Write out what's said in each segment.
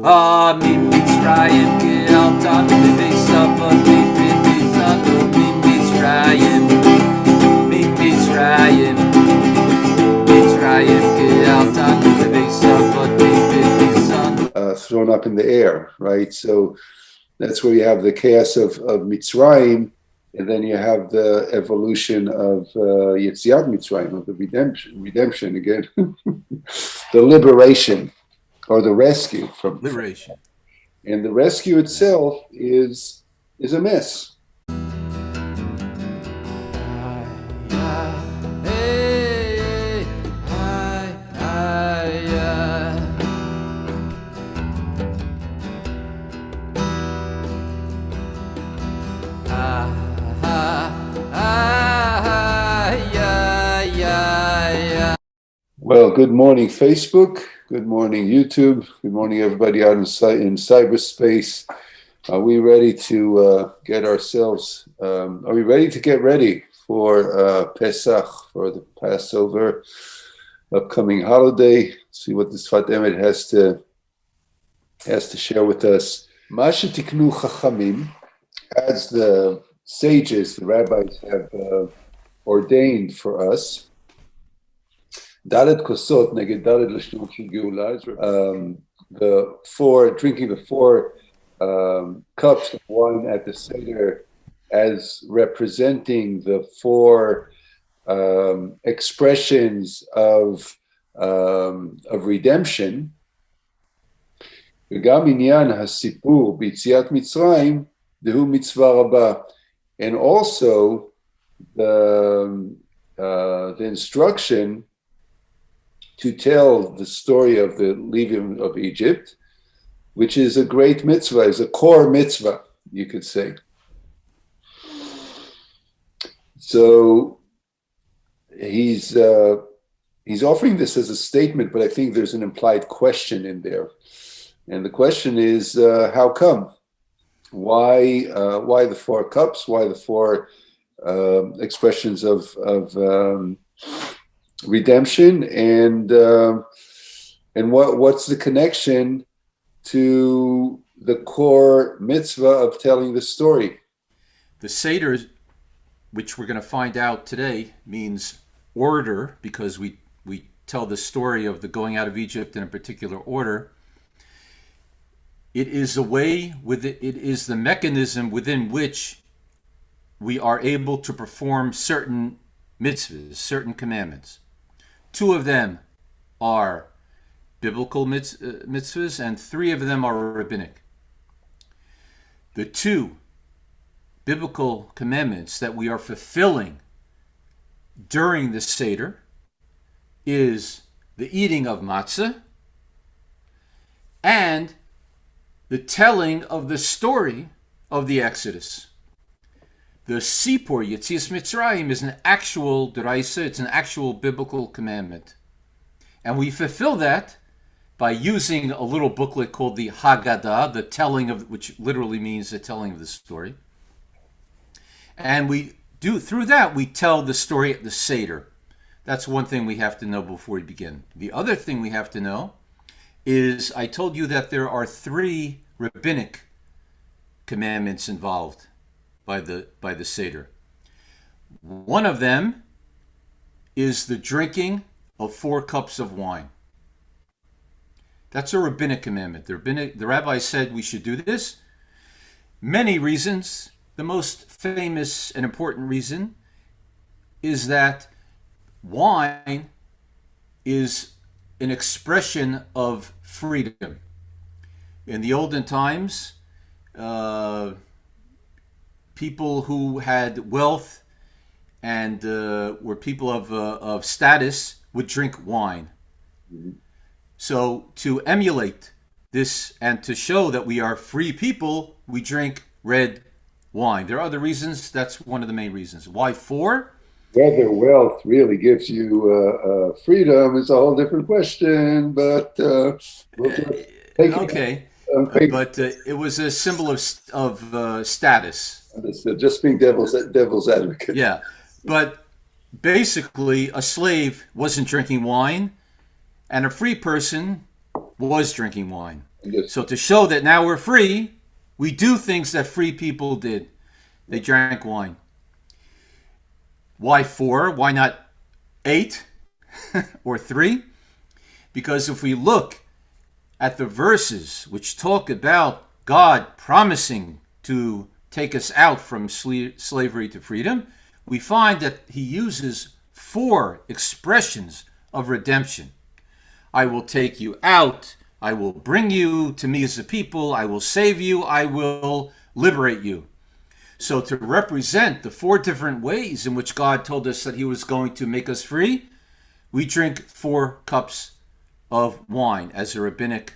ממצרים גאלתנו מבשפות מפנינו ממצרים גאלתנו מבשפות מפנינו. Thrown up in the air, right? So that's where you have the chaos of Mitzrayim, and then you have the evolution of Yetziat Mitzrayim, of the redemption again, the liberation or the rescue from liberation. And the rescue itself is a mess. Well, good morning, Facebook. Good morning, YouTube. Good morning, everybody out in cyberspace. Are we ready to get ourselves, are we ready to get ready for Pesach, for the Passover, upcoming holiday? See what the Sefat Emet has to share with us. Masha tiknu chachamim, as the sages, the rabbis have ordained for us, Dalet kosot neged dalet l'shnot shel geula, drinking the four cups of wine at the Seder as representing the four expressions of redemption. וגם עניין הסיפור ביציאת מצרים דהו מצווה רבה, and also the instruction to tell the story of the leaving of Egypt, which is a great mitzvah, is a core mitzvah, you could say. So he's offering this as a statement, but I think there's an implied question in there. And the question is, how come? Why the four cups? Why the four expressions of redemption, and what's the connection to the core mitzvah of telling the story? The Seder, which we're going to find out today, means order, because we tell the story of the going out of Egypt in a particular order. It is a way it is the mechanism within which we are able to perform certain mitzvahs, certain commandments. Two of them are biblical mitzvahs, and three of them are rabbinic. The two biblical commandments that we are fulfilling during the Seder is the eating of Matzah and the telling of the story of the Exodus. The Sipur, Yetzias Mitzrayim, is an actual deraisa, it's an actual biblical commandment. And we fulfill that by using a little booklet called the Haggadah, the telling of, which literally means the telling of the story. And through that, we tell the story at the Seder. That's one thing we have to know before we begin. The other thing we have to know is, I told you that there are three rabbinic commandments involved by the Seder. One of them is the drinking of 4 cups of wine. That's a rabbinic commandment. The rabbi said we should do this. Many reasons. The most famous and important reason is that wine is an expression of freedom. In the olden times, people who had wealth and were people of status would drink wine. Mm-hmm. So to emulate this and to show that we are free people, we drink red wine. There are other reasons. That's one of the main reasons. Why 4? Whether wealth really gives you freedom is a whole different question, but we'll just take okay. But it was a symbol of status. Just being devil's advocate. Yeah, but basically a slave wasn't drinking wine, and a free person was drinking wine. So to show that now we're free, we do things that free people did. They drank wine. Why 4? Why not 8 or 3? Because if we look at the verses which talk about God promising to take us out from slavery to freedom, we find that he uses 4 expressions of redemption. I will take you out. I will bring you to me as a people. I will save you. I will liberate you. So to represent the 4 different ways in which God told us that he was going to make us free, we drink 4 cups of wine as a rabbinic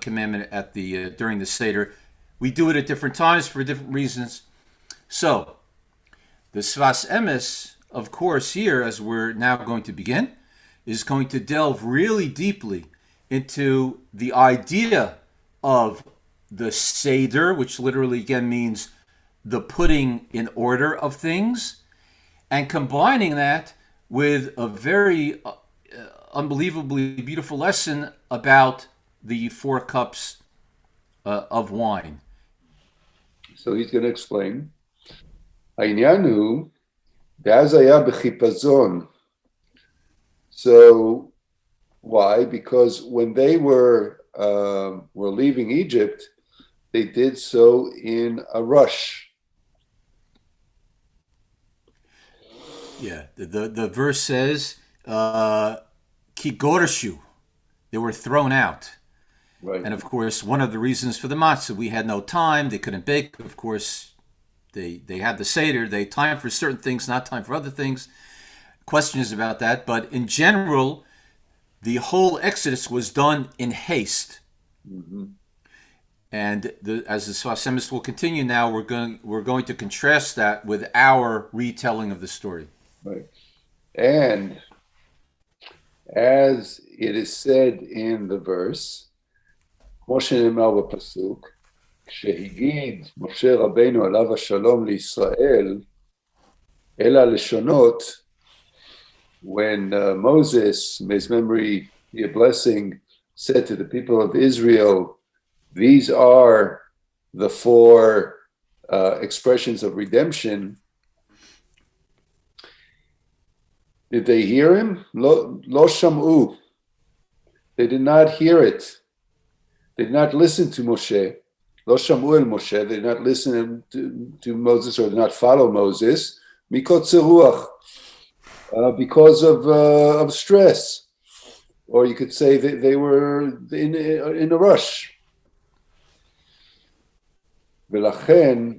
commandment at the during the Seder. We do it at different times for different reasons. So the Sefat Emet, of course, here, as we're now going to begin, is going to delve really deeply into the idea of the Seder, which literally again means the putting in order of things, and combining that with a very unbelievably beautiful lesson about the 4 cups of wine. So he's going to explain. העניין הוא, ואז היה בחיפזון. So why? Because when they were leaving Egypt, they did so in a rush. Yeah, the verse says, Ki goreshu, they were thrown out. Right. And of course, one of the reasons for the matzah, we had no time, they couldn't bake. Of course, they had the Seder, they had time for certain things, not time for other things. Questions about that, but in general, the whole Exodus was done in haste. Mm-hmm. And as the Sefat Emet will continue now, we're going to contrast that with our retelling of the story. Right. And as it is said in the verse, כמו שנאמר בפסוק, כשהגיד משה רבינו עליו השלום לישראל, אל הלשונות, when Moses, may his memory be a blessing, said to the people of Israel, these are the 4 expressions of redemption. Did they hear him? Lo sham'u. They did not hear it. They did not listen to Moshe. Lo sham'u el Moshe. They did not listen to Moses or did not follow Moses. Mikotze ruach. Because of stress. Or you could say that they were in a rush. ולכן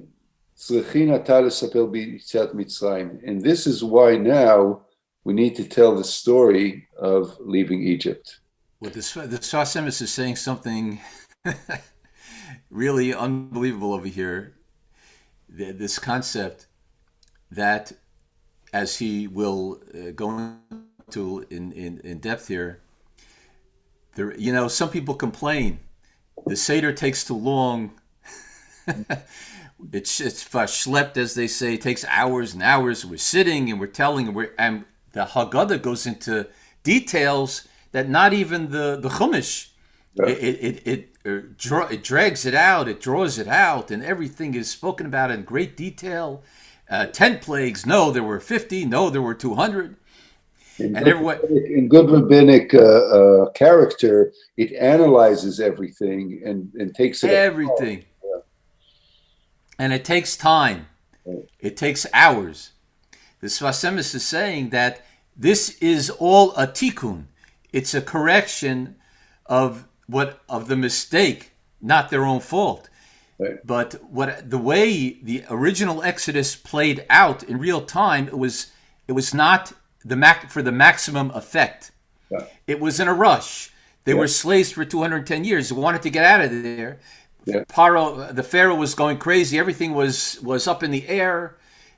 צריכים עתה לספר ביציאת מצרים. And this is why now we need to tell the story of leaving Egypt. Well, the Sefat Emet is saying something really unbelievable over here. This concept that, as he will go into in depth here, there, some people complain the Seder takes too long. It's schlepped, as they say. It takes hours and hours. We're sitting and we're telling, and the Haggadah goes into details that not even the Chumash. Yeah. It drags it out. It draws it out, and everything is spoken about in great detail. 10 plagues. No, there were 50. No, there were 200. In good rabbinic character, it analyzes everything and takes it everything. And it takes time. It takes hours. The Sefat Emet is saying that this is all a tikkun. It's a correction of the mistake, not their own fault. Right. But the way the original Exodus played out in real time, it was not for the maximum effect. Yeah. It was in a rush. They were slaves for 210 years. They wanted to get out of there. Yeah. The Pharaoh was going crazy. Everything was up in the air.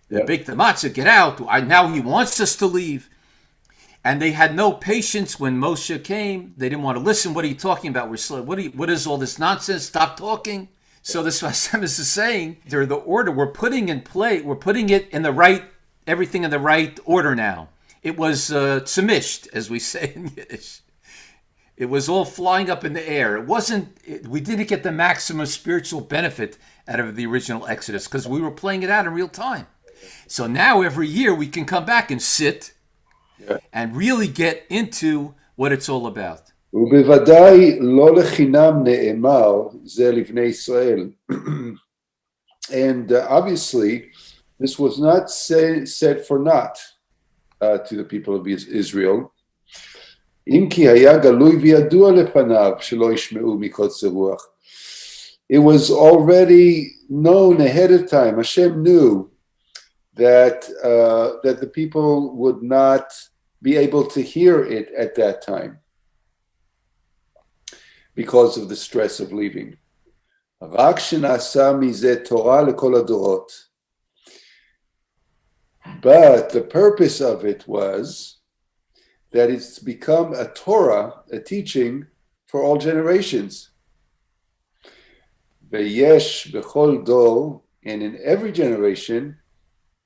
They baked the matzah, get out. Now he wants us to leave. And they had no patience when Moshe came. They didn't want to listen. What are you talking about? What is all this nonsense? Stop talking. So the Sefat Emet is saying, they're the order. We're putting it in the right, everything in the right order now. It was tzmisht, as we say in Yiddish. It was all flying up in the air. We didn't get the maximum spiritual benefit out of the original Exodus because we were playing it out in real time. So now every year we can come back and sit and really get into what it's all about. ובוודאי לא לחינם נאמר זה לבני ישראל. And obviously, this was not said for naught to the people of Israel. אם כי היה גלוי וידוע לפניו שלא ישמעו מקוצר רוח. It was already known ahead of time. Hashem knew that the people would not be able to hear it at that time because of the stress of leaving. רק שנעשה מזה תורה לכל הדורות. But the purpose of it was that it's become a Torah, a teaching for all generations. ויש בכל דור, and in every generation,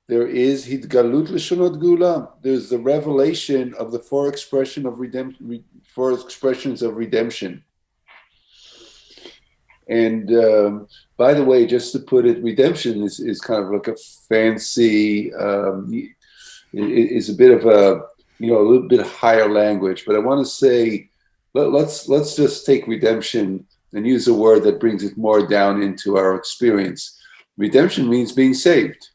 there is התגלות לשונות גאולה. There's the revelation of the four expressions of redemption. And by the way, just to put it, redemption is kind of like a fancy, is a bit of a little bit higher language. But I want to say, let's just take redemption and use a word that brings it more down into our experience. Redemption means being saved,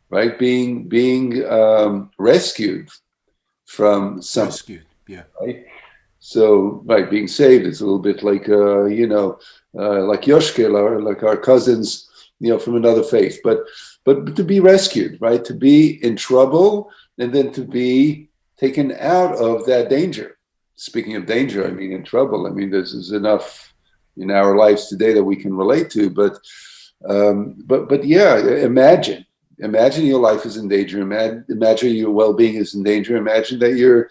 right? Being rescued from something. Rescued, yeah. Right? So, right, being saved is a little bit like, like Yoshkel, or like our cousins, from another faith. But to be rescued, right? To be in trouble and then to be taken out of that danger. Speaking of danger, I mean, in trouble. I mean, there's enough in our lives today that we can relate to. But yeah, imagine your life is in danger. Imagine your well-being is in danger. Imagine that you're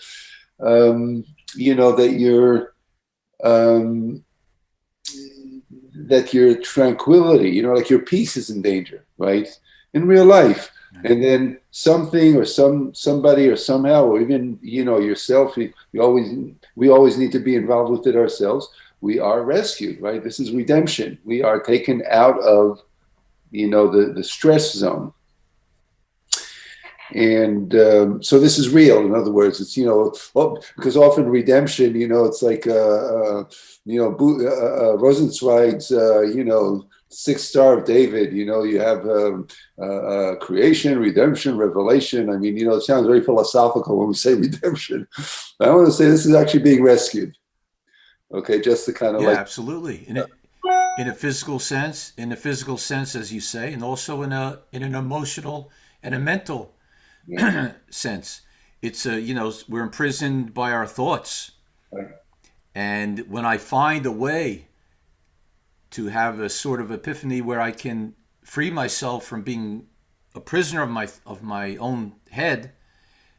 that your tranquility, like your peace is in danger, right? In real life. And then something or somebody or somehow, or even, yourself, we always need to be involved with it ourselves. We are rescued, right? This is redemption. We are taken out of, the stress zone. And so this is real. In other words, it's, because often redemption, it's like, Rosenzweig's, Sixth Star of David, you have creation, redemption, revelation. I mean, it sounds very philosophical when we say redemption. I want to say this is actually being rescued. Okay, just to kind of absolutely. In a physical sense, as you say, and also in an emotional and a mental sense. It's we're imprisoned by our thoughts, right. And when I find a way to have a sort of epiphany where I can free myself from being a prisoner of my own head,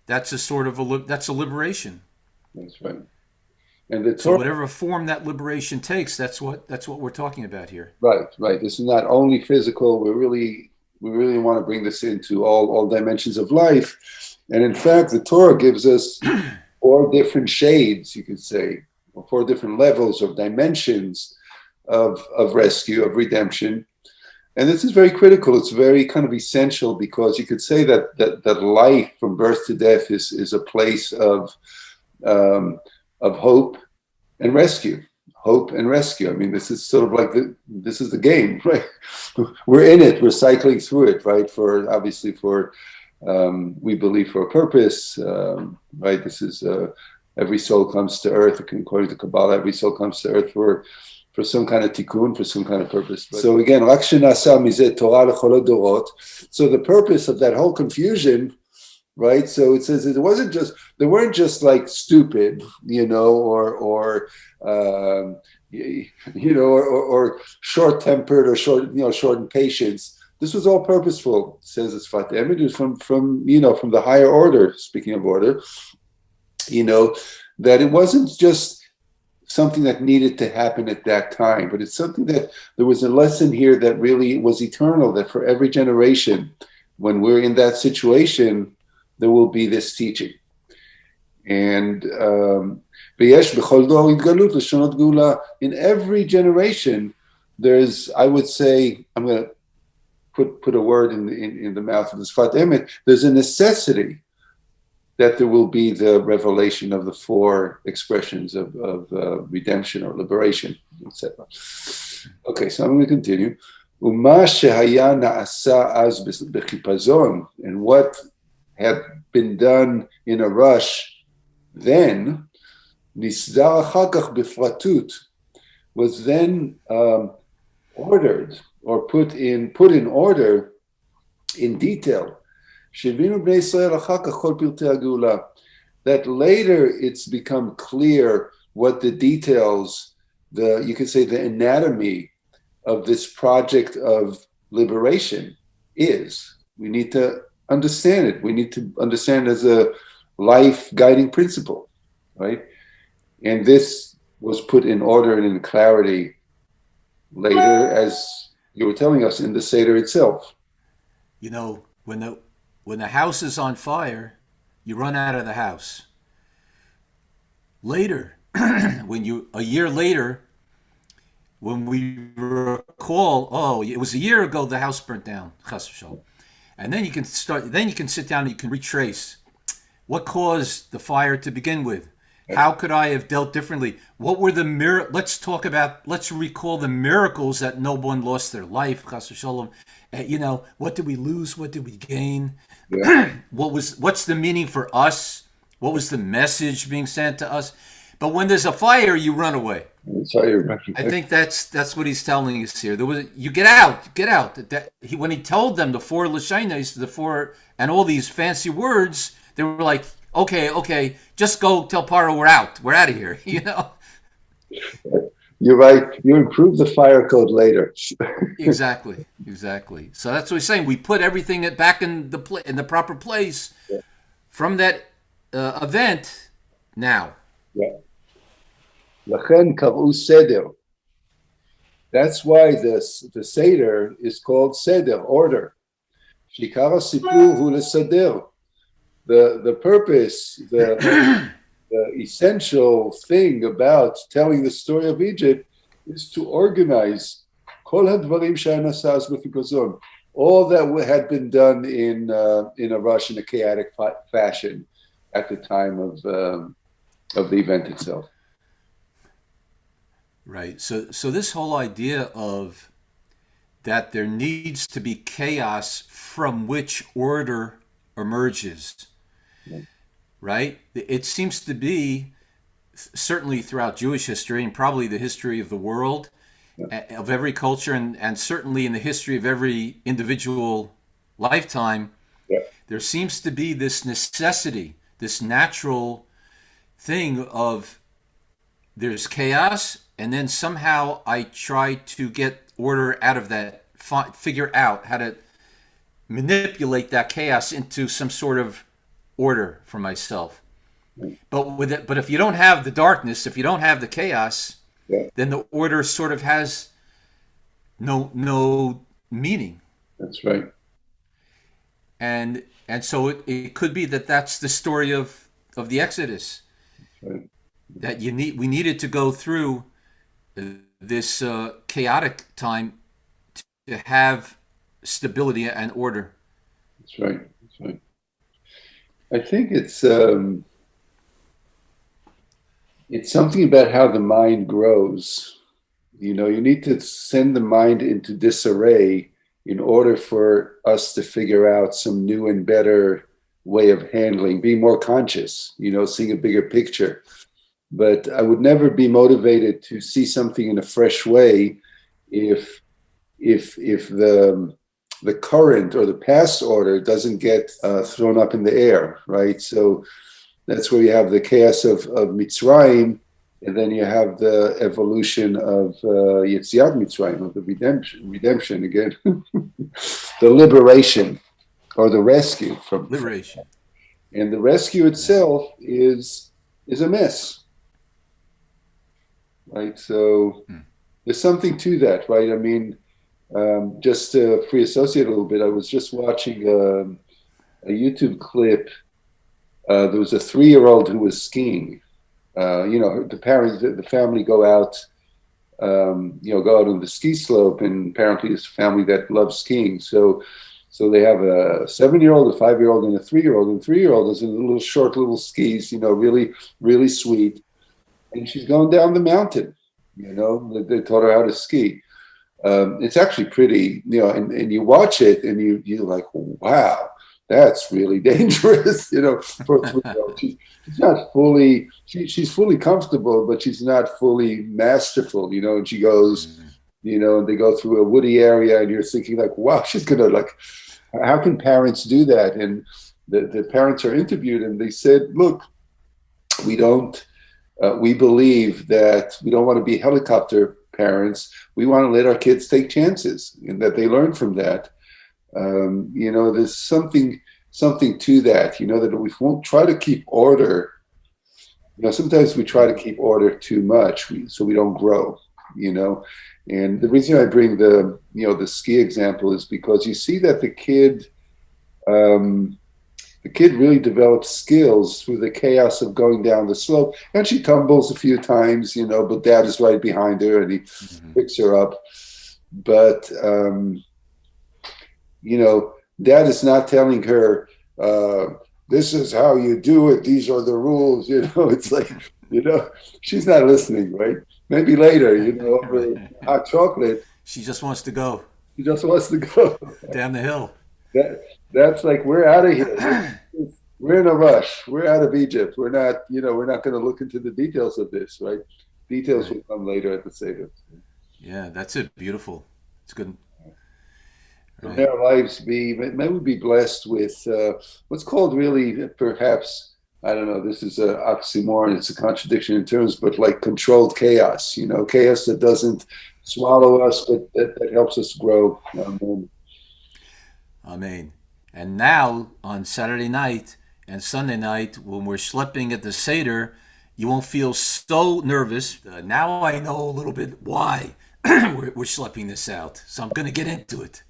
that's a sort of that's a liberation. That's right. And so whatever form that liberation takes, that's what we're talking about here. Right. This is not only physical. We really want to bring this into all dimensions of life. And in fact, the Torah gives us 4 different shades, you could say, or 4 different levels of dimensions of rescue, of redemption. And this is very critical. It's very kind of essential, because you could say that life from birth to death is a place of hope and rescue. Hope and rescue. I mean, this is sort of like this is the game, right? We're in it. We're cycling through it, right? Obviously for we believe for a purpose, right? This is every soul comes to earth, according to Kabbalah. Every soul comes to earth for some kind of tikkun, for some kind of purpose. So again, רק שנעשה מזה תורה לכל הדורות. So the purpose of that whole confusion, right? So it says they weren't just like stupid, or short-tempered or short in patience. This was all purposeful, says the Sefat Emet. It was from the higher order. Speaking of order, that it wasn't just something that needed to happen at that time, but it's something that there was a lesson here that really was eternal. That for every generation, when we're in that situation, there will be this teaching. And ויש בכל דור התגלות לשונות גאולה. In every generation, there's, I would say, I'm going to put a word in the mouth of the Sefat Emet, there's a necessity that there will be the revelation of the four expressions of redemption or liberation, etc. Okay, so I'm going to continue. ומה שהיה נעשה אז בחיפזון, and what had been done in a rush then, נסדר אחר כך בפרטות, was then ordered or put in order in detail. שהבינו בני ישראל אחר כך כל פרטי הגאולה. That later it's become clear what the details, you could say the anatomy of this project of liberation is. We need to understand it. We need to understand as a life guiding principle, right? And this was put in order and in clarity later, as you were telling us, in the Seder itself. You know, when the house is on fire, you run out of the house. Later, a year later, when we recall, oh, it was a year ago the house burnt down, chas v'shalom, and then you can sit down and you can retrace what caused the fire to begin with. How could I have dealt differently? What were the let's recall the miracles that no one lost their life, chas v'shalom. What did we lose? What did we gain? Yeah. What's the meaning for us? What was the message being sent to us? But when there's a fire, you run away. I think that's what he's telling us here. You get out. When he told them the four lashonos, the four, and all these fancy words, they were like, okay, just go tell Paro we're out of here. You're right. You improve the fire code later. Exactly. So that's what he's saying. We put everything back in the proper place from that event now. Yeah. לכן קראו סדר. That's why the Seder is called Seder, order. שעיקר הסיפור הוא לסדר. The purpose, the essential thing about telling the story of Egypt is to organize כל הדברים שנעשה אז בחיפזון. All that had been done in a rush, in a chaotic fashion at the time of the event itself. Right. So this whole idea of that there needs to be chaos from which order emerges, right? It seems to be, certainly throughout Jewish history and probably the history of the world, of every culture, and certainly in the history of every individual lifetime, there seems to be this necessity, this natural thing of there's chaos, and then somehow I try to get order out of that, figure out how to manipulate that chaos into some sort of order for myself. But if you don't have the darkness, if you don't have the chaos, then the order sort of has no meaning. That's right. And so it could be that's the story of the Exodus. That's right. That we needed to go through this chaotic time to have stability and order. That's right. I think it's something about how the mind grows. You need to send the mind into disarray in order for us to figure out some new and better way of handling, being more conscious, seeing a bigger picture. But I would never be motivated to see something in a fresh way if the current or the past order doesn't get thrown up in the air, right? So that's where you have the chaos of Mitzrayim, and then you have the evolution of Yetziat Mitzrayim, of the redemption again, the liberation or the rescue from liberation. And the rescue itself is a mess. Right, so there's something to that, right? I mean, just to free associate a little bit, I was just watching a YouTube clip there was a 3-year-old who was skiing. The family go out, go out on the ski slope, and apparently it's a family that loves skiing. So they have a 7-year-old, a 5-year-old, and a 3-year-old. And the 3-year-old is in little short little skis, really, really sweet. And she's going down the mountain. They taught her how to ski. It's actually pretty, and you watch it and you're like, wow, that's really dangerous, for a 3-year-old. She's not fully, she's fully comfortable, but she's not fully masterful, and she goes, and they go through a woody area and you're thinking like, wow, she's going to how can parents do that? And the parents are interviewed and they said, look, we believe that we don't want to be helicopter parents. We want to let our kids take chances and that they learn from that. There's something to that, that we won't try to keep order. Sometimes we try to keep order too much so we don't grow, And the reason I bring the ski example is because you see that the kid really develops skills through the chaos of going down the slope, and she tumbles a few times, but dad is right behind her and he picks her up. But, dad is not telling her, this is how you do it. These are the rules, it's like, she's not listening, right? Maybe later, over hot chocolate. She just wants to go. She just wants to go. Down the hill. That's like, we're out of here. We're in a rush. We're out of Egypt. We're not, we're not going to look into the details of this, right? Details will come later at the Seder. Yeah, that's it. Beautiful. It's good. Right. May our lives may we be blessed with what's called really, perhaps, I don't know, this is an oxymoron, it's a contradiction in terms, but like controlled chaos, chaos that doesn't swallow us, but that helps us grow. Amen. And now on Saturday night and Sunday night, when we're schlepping at the Seder, you won't feel so nervous. Now I know a little bit why we're schlepping this out. So I'm going to get into it.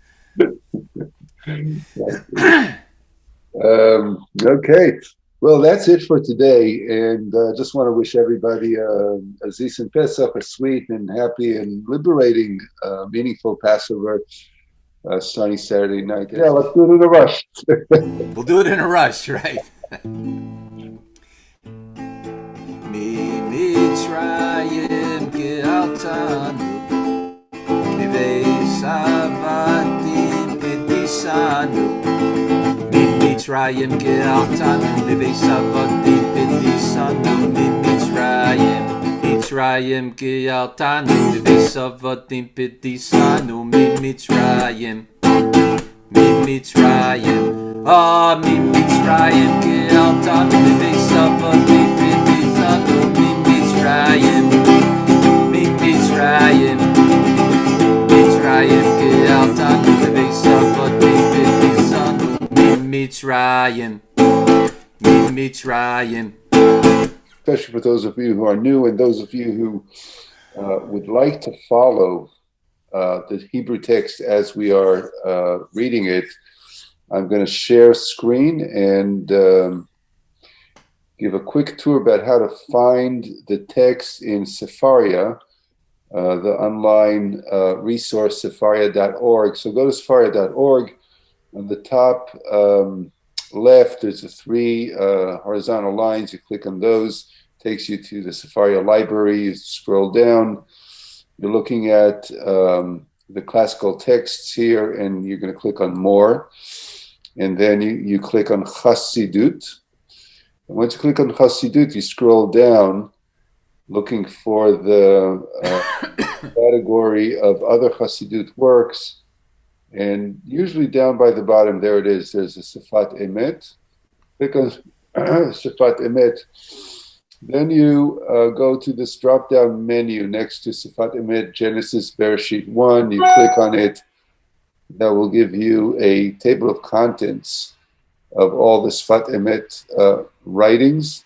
Okay. Well, that's it for today. And just want to wish everybody a Zis Pesach, a sweet and happy and liberating, meaningful Passover. Starting Saturday night. Yeah, let's do it in a rush. We'll do it in a rush, right? Mitzrayim ge'altanu, Nivei Savatim pedisanu. Mitzrayim ge'altanu, Nivei Savatim pedisanu. Mitzrayim. Mitzrayim ge'altanu, Nivei Savatim pedisanu. Mitzrayim, Mitzrayim, Mitzrayim ge'altanu, Nivei Savatim pedisanu. Mitzrayim, Mitzrayim, Mitzrayim ge'altanu, Nivei Savatim pedisanu. Mitzrayim, Mitzrayim. Especially for those of you who are new and those of you who would like to follow the Hebrew text as we are reading it, I'm going to share screen and give a quick tour about how to find the text in Sefaria, the online resource, sefaria.org. So go to sefaria.org. On the top left, there's the 3 horizontal lines. You click on those, takes you to the Sefaria library. You scroll down. You're looking at the classical texts here, and you're going to click on more. And then you click on Chassidut. And once you click on Chassidut, you scroll down, looking for the category of other Chassidut works. And usually down by the bottom, there it is. There's a Sefat Emet. Click on Sefat Emet. Then you go to this drop-down menu next to Sefat Emet, Genesis, Bereshit 1. You click on it. That will give you a table of contents of all the Sefat Emet writings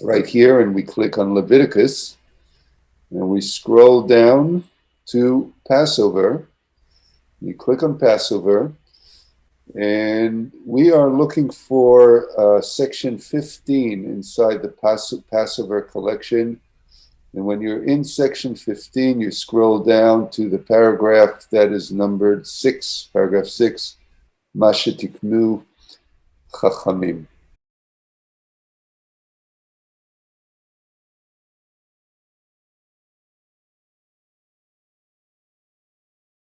right here. And we click on Leviticus. And we scroll down to Passover. You click on Passover. And we are looking for section 15 inside the Passover collection. And when you're in section 15, you scroll down to the paragraph that is numbered 6, paragraph 6, Masha Tiknu Chachamim.